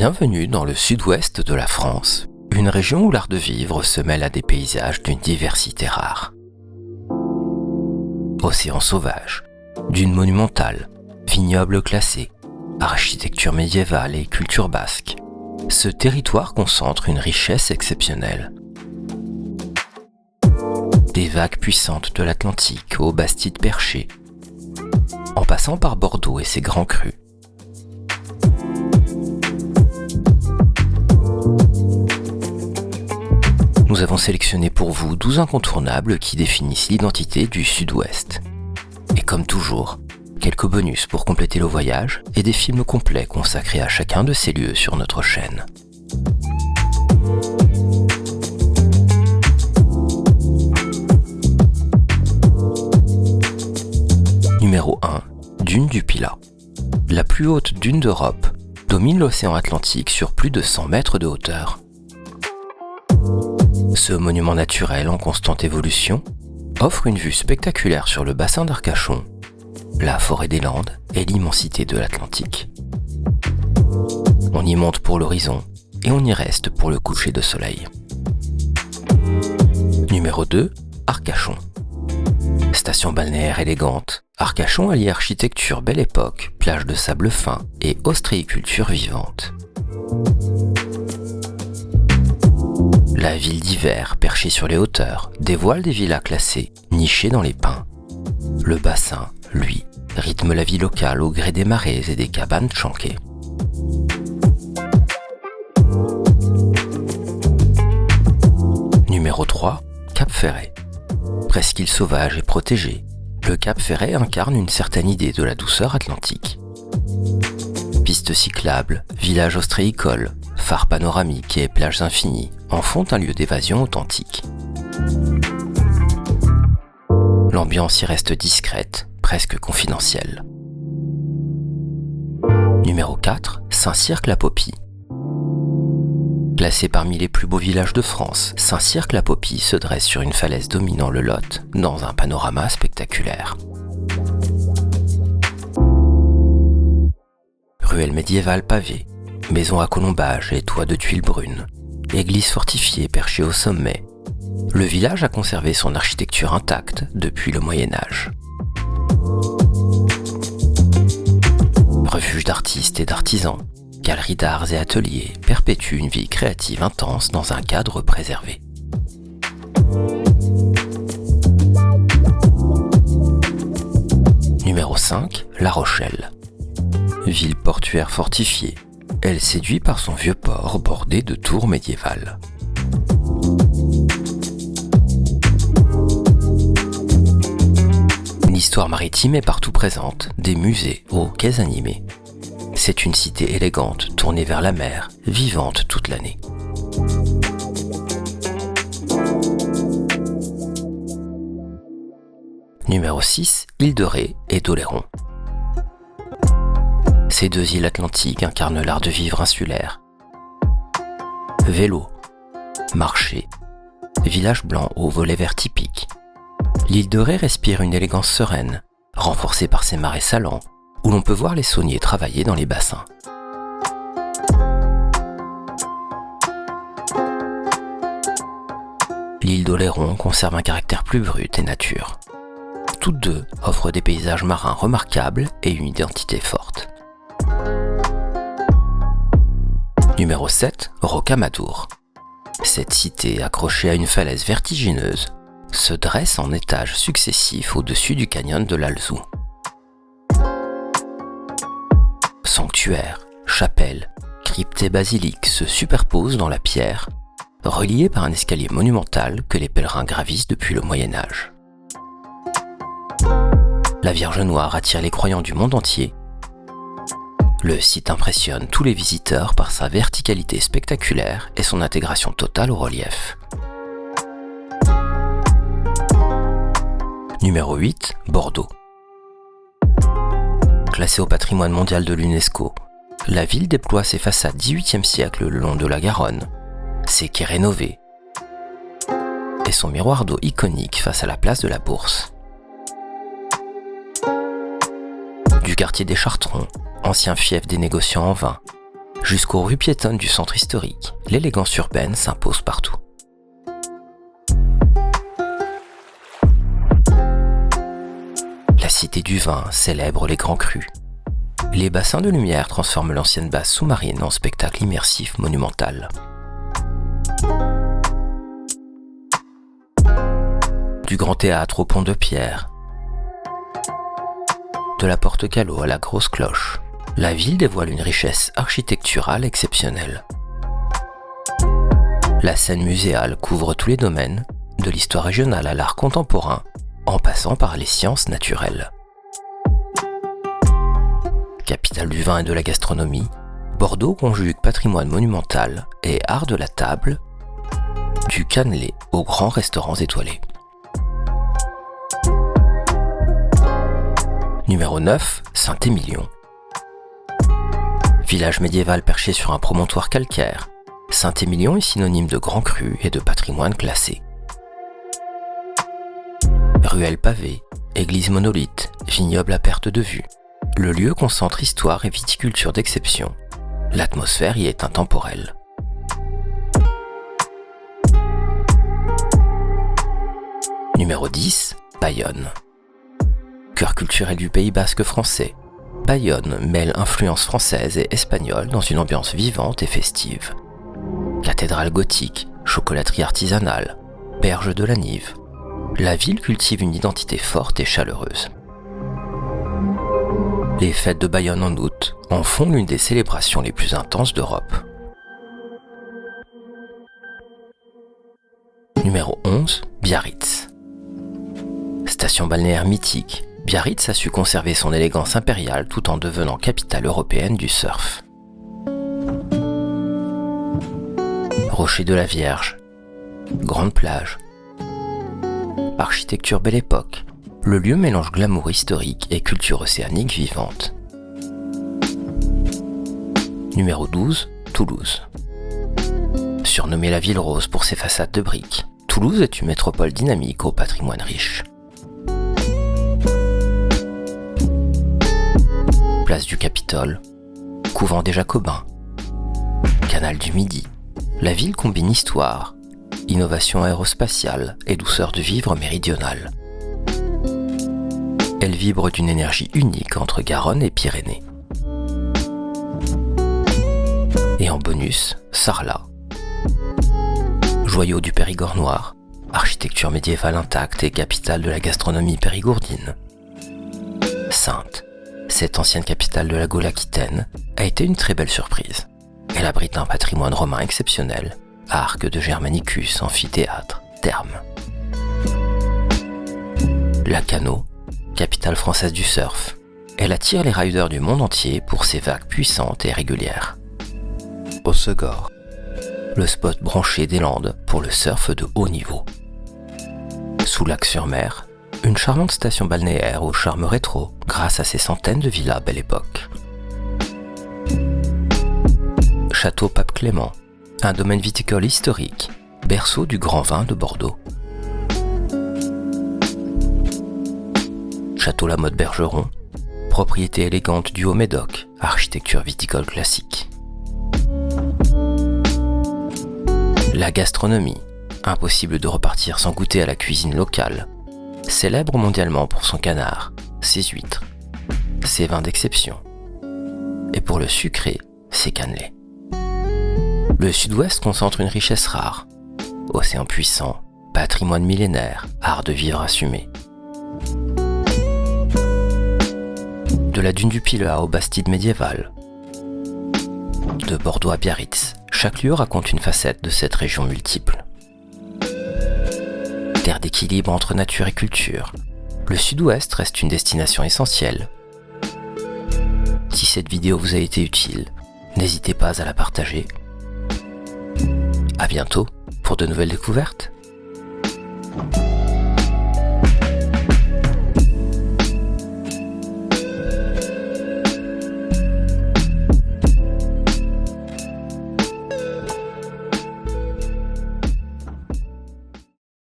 Bienvenue dans le sud-ouest de la France, une région où l'art de vivre se mêle à des paysages d'une diversité rare. Océan sauvage, dunes monumentales, vignobles classés, architecture médiévale et culture basque, ce territoire concentre une richesse exceptionnelle. Des vagues puissantes de l'Atlantique aux Bastides perchées, en passant par Bordeaux et ses grands crus. Nous avons sélectionné pour vous 12 incontournables qui définissent l'identité du Sud-Ouest. Et comme toujours, quelques bonus pour compléter le voyage et des films complets consacrés à chacun de ces lieux sur notre chaîne. Numéro 1. Dune du Pilat. La plus haute dune d'Europe domine l'océan Atlantique sur plus de 100 mètres de hauteur. Ce monument naturel en constante évolution offre une vue spectaculaire sur le bassin d'Arcachon, la forêt des Landes et l'immensité de l'Atlantique. On y monte pour l'horizon et on y reste pour le coucher de soleil. Numéro 2. Arcachon. Station balnéaire élégante, Arcachon allie architecture belle époque, plage de sable fin et ostréiculture vivante. La ville d'hiver, perchée sur les hauteurs, dévoile des villas classées, nichées dans les pins. Le bassin, lui, rythme la vie locale au gré des marées et des cabanes chanquées. Numéro 3. Cap Ferret. Presqu'île sauvage et protégée, le Cap Ferret incarne une certaine idée de la douceur atlantique. Pistes cyclables, villages ostréicoles, phares panoramiques et plages infinies en font un lieu d'évasion authentique. L'ambiance y reste discrète, presque confidentielle. Numéro 4. Saint-Cirque-la-Popie. Classé parmi les plus beaux villages de France, Saint-Cirque-la-Popie se dresse sur une falaise dominant le Lot, dans un panorama spectaculaire. Ruelles médiévales pavées, maisons à colombages et toits de tuiles brunes, église fortifiée perchée au sommet, le village a conservé son architecture intacte depuis le Moyen-Âge. Refuge d'artistes et d'artisans, galeries d'arts et ateliers perpétuent une vie créative intense dans un cadre préservé. Numéro 5. La Rochelle. Ville portuaire fortifiée, elle séduit par son vieux port bordé de tours médiévales. L'histoire maritime est partout présente, des musées aux quais animés. C'est une cité élégante, tournée vers la mer, vivante toute l'année. Numéro 6. Île de Ré et d'Oléron. Ces deux îles atlantiques incarnent l'art de vivre insulaire. Vélo, marché, village blanc aux volets verts typiques. L'île de Ré respire une élégance sereine, renforcée par ses marais salants, où l'on peut voir les sauniers travailler dans les bassins. L'île d'Oléron conserve un caractère plus brut et nature. Toutes deux offrent des paysages marins remarquables et une identité forte. Numéro 7. Rocamadour. Cette cité, accrochée à une falaise vertigineuse, se dresse en étages successifs au-dessus du canyon de l'Alzou. Sanctuaires, chapelles, cryptes et basiliques se superposent dans la pierre, reliés par un escalier monumental que les pèlerins gravissent depuis le Moyen-Âge. La Vierge Noire attire les croyants du monde entier. Le site impressionne tous les visiteurs par sa verticalité spectaculaire et son intégration totale au relief. Numéro 8. Bordeaux. Classée au patrimoine mondial de l'UNESCO, la ville déploie ses façades 18e siècle le long de la Garonne, ses quais rénovés et son miroir d'eau iconique face à la place de la Bourse. Du quartier des Chartrons, ancien fief des négociants en vin, Jusqu'aux rues piétonnes du centre historique, l'élégance urbaine s'impose partout. La Cité du Vin célèbre les grands crus. Les bassins de lumière transforment l'ancienne base sous-marine en spectacle immersif monumental. Du Grand Théâtre au Pont de Pierre, de la Porte Callot à la Grosse Cloche, la ville dévoile une richesse architecturale exceptionnelle. La scène muséale couvre tous les domaines, de l'histoire régionale à l'art contemporain, en passant par les sciences naturelles. Capitale du vin et de la gastronomie, Bordeaux conjugue patrimoine monumental et art de la table, du cannelé aux grands restaurants étoilés. Numéro 9, Saint-Émilion. Village médiéval perché sur un promontoire calcaire, Saint-Émilion est synonyme de grand cru et de patrimoine classé. Ruelles pavées, église monolithe, vignoble à perte de vue. Le lieu concentre histoire et viticulture d'exception. L'atmosphère y est intemporelle. Numéro 10, Bayonne. Cœur culturel du Pays basque français, Bayonne mêle influences françaises et espagnoles dans une ambiance vivante et festive. Cathédrale gothique, chocolaterie artisanale, berge de la Nive. La ville cultive une identité forte et chaleureuse. Les fêtes de Bayonne en août en font l'une des célébrations les plus intenses d'Europe. Numéro 11, Biarritz. Station balnéaire mythique, Biarritz a su conserver son élégance impériale tout en devenant capitale européenne du surf. Rocher de la Vierge, grande plage. Architecture Belle Époque, le lieu mélange glamour historique et culture océanique vivante. Numéro 12, Toulouse. Surnommée la ville rose pour ses façades de briques, Toulouse est une métropole dynamique au patrimoine riche. Place du Capitole, couvent des Jacobins, canal du Midi. La ville combine histoire, innovation aérospatiale et douceur de vivre méridionale. Elle vibre d'une énergie unique entre Garonne et Pyrénées. Et en bonus, Sarlat. Joyau du Périgord noir, architecture médiévale intacte et capitale de la gastronomie périgourdine. Saintes. Cette ancienne capitale de la Gaule aquitaine a été une très belle surprise. Elle abrite un patrimoine romain exceptionnel, arc de Germanicus, amphithéâtre, thermes. Lacanau, capitale française du surf, elle attire les riders du monde entier pour ses vagues puissantes et régulières. Hossegor, le spot branché des Landes pour le surf de haut niveau. Soulac-sur-Mer, une charmante station balnéaire au charme rétro grâce à ses centaines de villas Belle Époque. Château Pape Clément, un domaine viticole historique, berceau du grand vin de Bordeaux. Château La Motte Bergeron, propriété élégante du Haut-Médoc, architecture viticole classique. La gastronomie, impossible de repartir sans goûter à la cuisine locale, célèbre mondialement pour son canard, ses huîtres, ses vins d'exception, et pour le sucré, ses cannelés. Le Sud-Ouest concentre une richesse rare, océan puissant, patrimoine millénaire, art de vivre assumé. De la dune du Pilat aux Bastides médiévales, de Bordeaux à Biarritz, chaque lieu raconte une facette de cette région multiple. Terre d'équilibre entre nature et culture, le Sud-Ouest reste une destination essentielle. Si cette vidéo vous a été utile, n'hésitez pas à la partager. À bientôt pour de nouvelles découvertes.